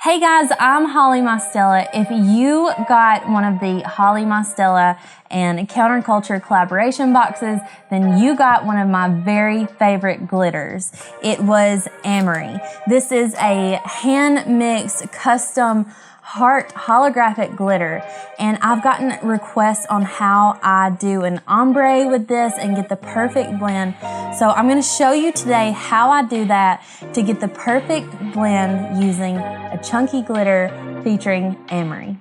Hey guys, I'm Holli Mostella. If you got one of the Holli Mostella and Counterculture collaboration boxes, then you got one of my very favorite glitters. It was Ombré. This is a hand-mixed custom heart holographic glitter, and I've gotten requests on how I do an ombre with this and get the perfect blend. So I'm going to show you today how I do that to get the perfect blend using a chunky glitter featuring Ombré.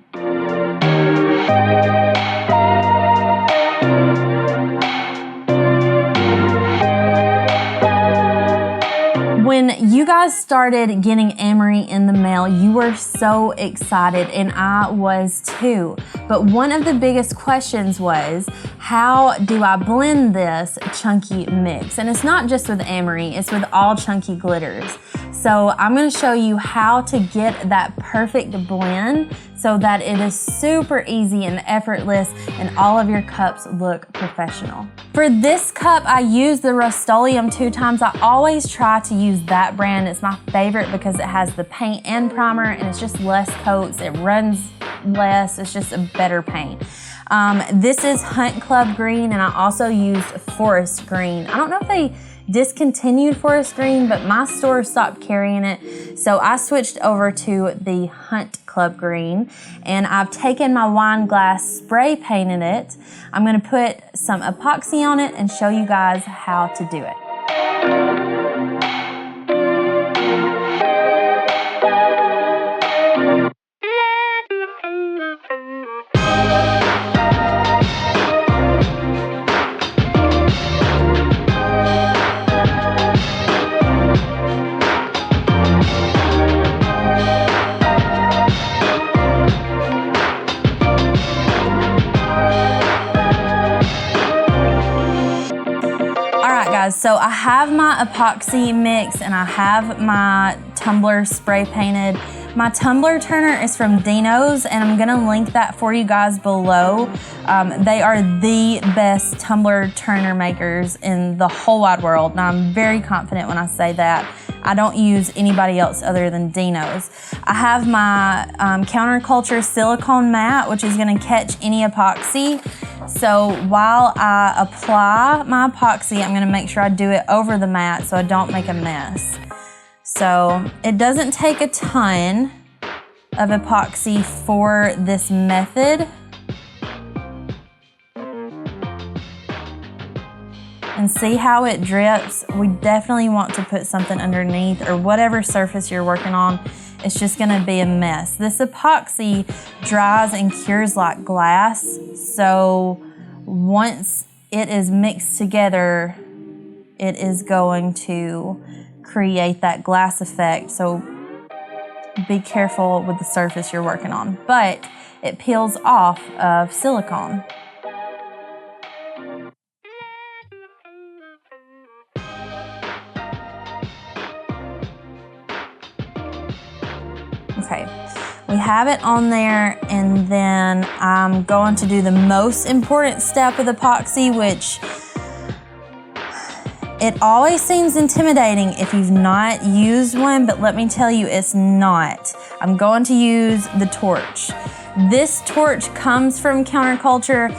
When you guys started getting Ombré in the mail, you were so excited, and I was too. But one of the biggest questions was, how do I blend this chunky mix? And it's not just with Ombré, it's with all chunky glitters. So I'm going to show you how to get that perfect blend so that it is super easy and effortless and all of your cups look professional. For this cup, I use the Rust-Oleum 2 times. I always try to use that brand. It's my favorite because it has the paint and primer, and it's just less coats. It runs less. It's just a better paint. This is Hunt Club Green, and I also used Forest Green. I don't know if they discontinued Forest Green, but my store stopped carrying it, so I switched over to the Hunt Club Green, and I've taken my wine glass, spray painted it. I'm going to put some epoxy on it and show you guys how to do it. So I have my epoxy mix and I have my tumbler spray painted. My tumbler turner is from Dino's, and I'm gonna link that for you guys below. They are the best tumbler turner makers in the whole wide world, and I'm very confident when I say that. I don't use anybody else other than Dino's. I have my Counterculture silicone mat, which is gonna catch any epoxy. So while I apply my epoxy, I'm gonna make sure I do it over the mat so I don't make a mess. So it doesn't take a ton of epoxy for this method. And see how it drips? We definitely want to put something underneath, or whatever surface you're working on. It's just gonna be a mess. This epoxy dries and cures like glass, so once it is mixed together, it is going to create that glass effect. So be careful with the surface you're working on, but it peels off of silicone. Okay, we have it on there, and then I'm going to do the most important step of epoxy, which it always seems intimidating if you've not used one, but let me tell you, it's not. I'm going to use the torch. This torch comes from Counterculture.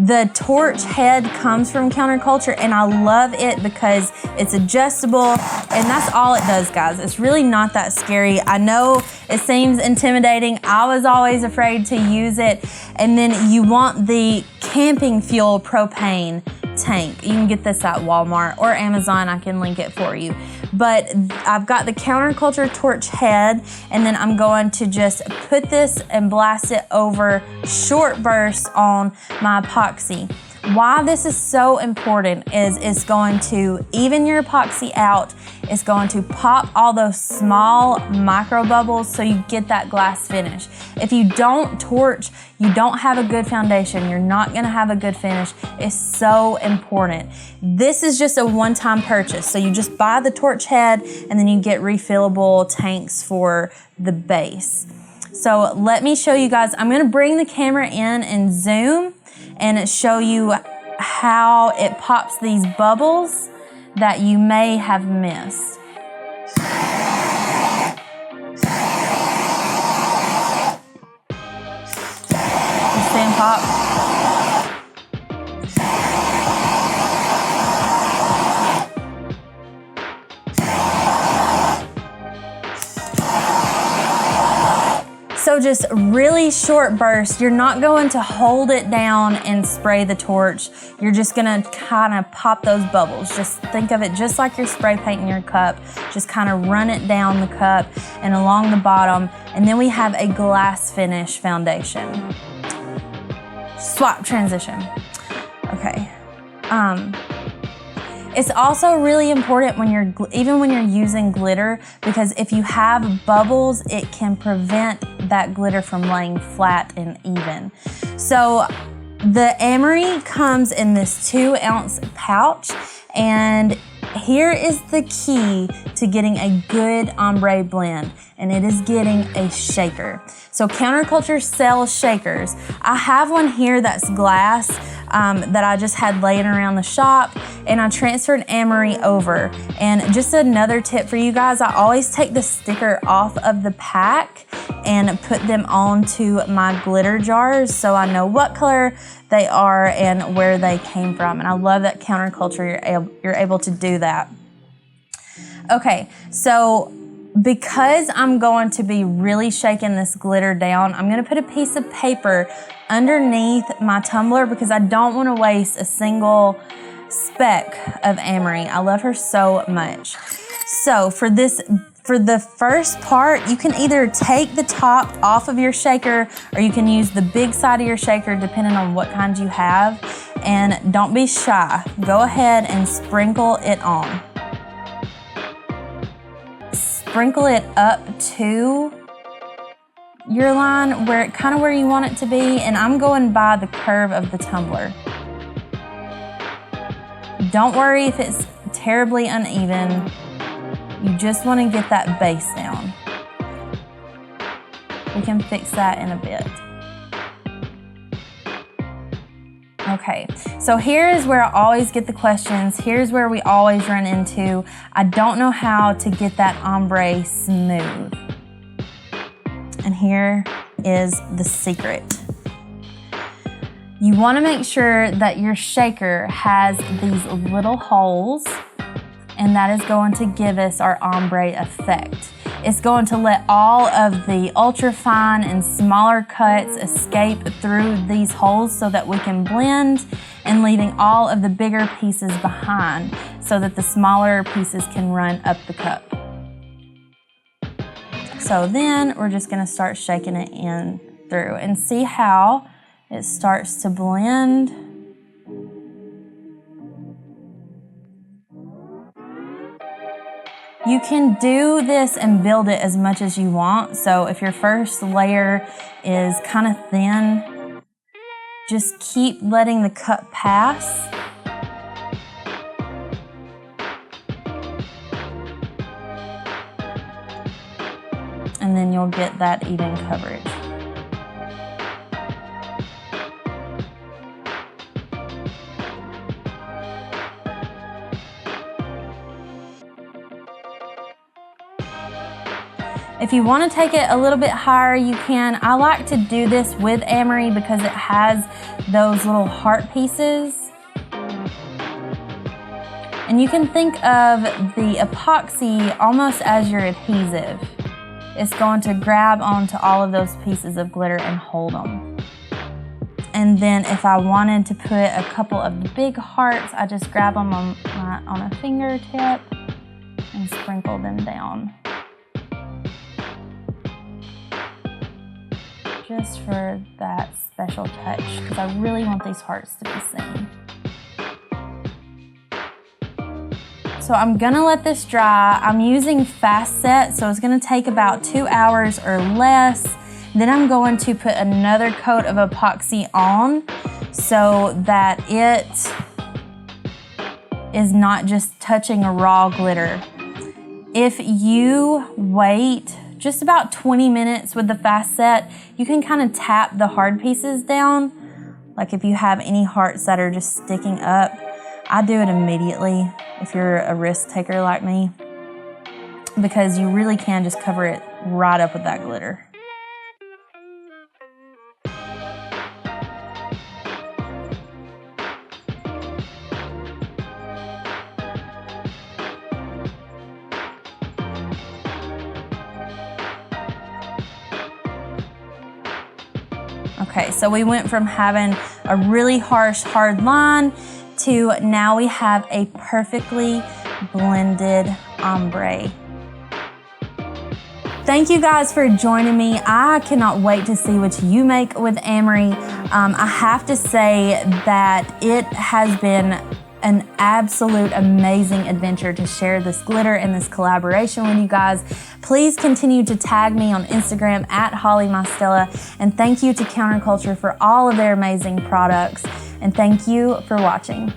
The torch head comes from Counterculture, and I love it because it's adjustable, and that's all it does, guys. It's really not that scary. I know it seems intimidating. I was always afraid to use it. And then you want the camping fuel propane tank. You can get this at Walmart or Amazon. I can link it for you. But I've got the Counterculture torch head, and then I'm going to just put this and blast it over short bursts on my epoxy. Why this is so important is it's going to even your epoxy out. It's going to pop all those small micro bubbles so you get that glass finish. If you don't torch, you don't have a good foundation. You're not gonna have a good finish. It's so important. This is just a one-time purchase. So you just buy the torch head, and then you get refillable tanks for the base. So let me show you guys. I'm gonna bring the camera in and zoom and show you how it pops these bubbles. that you may have missed. You see them pop? So just really short bursts. You're not going to hold it down and spray the torch. You're just gonna kind of pop those bubbles. Just think of it just like you're spray painting your cup. Just kind of run it down the cup and along the bottom. And then we have a glass finish foundation. Swap transition. Okay. It's also really important when even when you're using glitter, because if you have bubbles, it can prevent that glitter from laying flat and even. So the emery comes in this 2-ounce pouch, and here is the key to getting a good ombre blend, and it is getting a shaker. So Counterculture sells shakers. I have one here that's glass that I just had laying around the shop, and I transferred emery over. And just another tip for you guys, I always take the sticker off of the pack and put them onto my glitter jars so I know what color they are and where they came from. And I love that Counterculture, you're able to do that. Okay, so because I'm going to be really shaking this glitter down, I'm gonna put a piece of paper underneath my tumbler because I don't wanna waste a single speck of emery. I love her so much. So for the first part, you can either take the top off of your shaker or you can use the big side of your shaker depending on what kind you have. And don't be shy. Go ahead and sprinkle it on. Sprinkle it up to your line where you want it to be, and I'm going by the curve of the tumbler. Don't worry if it's terribly uneven. You just want to get that base down. We can fix that in a bit. Okay, so here is where I always get the questions. Here's where we always run into, I don't know how to get that ombre smooth. And here is the secret. You want to make sure that your shaker has these little holes, and that is going to give us our ombre effect. It's going to let all of the ultra fine and smaller cuts escape through these holes so that we can blend, and leaving all of the bigger pieces behind so that the smaller pieces can run up the cup. So then we're just gonna start shaking it in through and see how it starts to blend. You can do this and build it as much as you want. So if your first layer is kind of thin, just keep letting the cup pass. And then you'll get that even coverage. If you want to take it a little bit higher, you can. I like to do this with emery because it has those little heart pieces. And you can think of the epoxy almost as your adhesive. It's going to grab onto all of those pieces of glitter and hold them. And then if I wanted to put a couple of the big hearts, I just grab them on a fingertip and sprinkle them down. Just for that special touch, because I really want these hearts to be seen. So I'm gonna let this dry. I'm using fast set, so it's gonna take about 2 hours or less. Then I'm going to put another coat of epoxy on so that it is not just touching a raw glitter. If you wait just about 20 minutes with the fast set, you can kind of tap the hard pieces down, like if you have any hearts that are just sticking up. I do it immediately if you're a risk taker like me, because you really can just cover it right up with that glitter. Okay, so we went from having a really harsh, hard line to now we have a perfectly blended ombre. Thank you guys for joining me. I cannot wait to see what you make with Amory. I have to say that it has been an absolute amazing adventure to share this glitter and this collaboration with you guys. Please continue to tag me on Instagram at Holli Mostella, and thank you to Counterculture for all of their amazing products, and thank you for watching.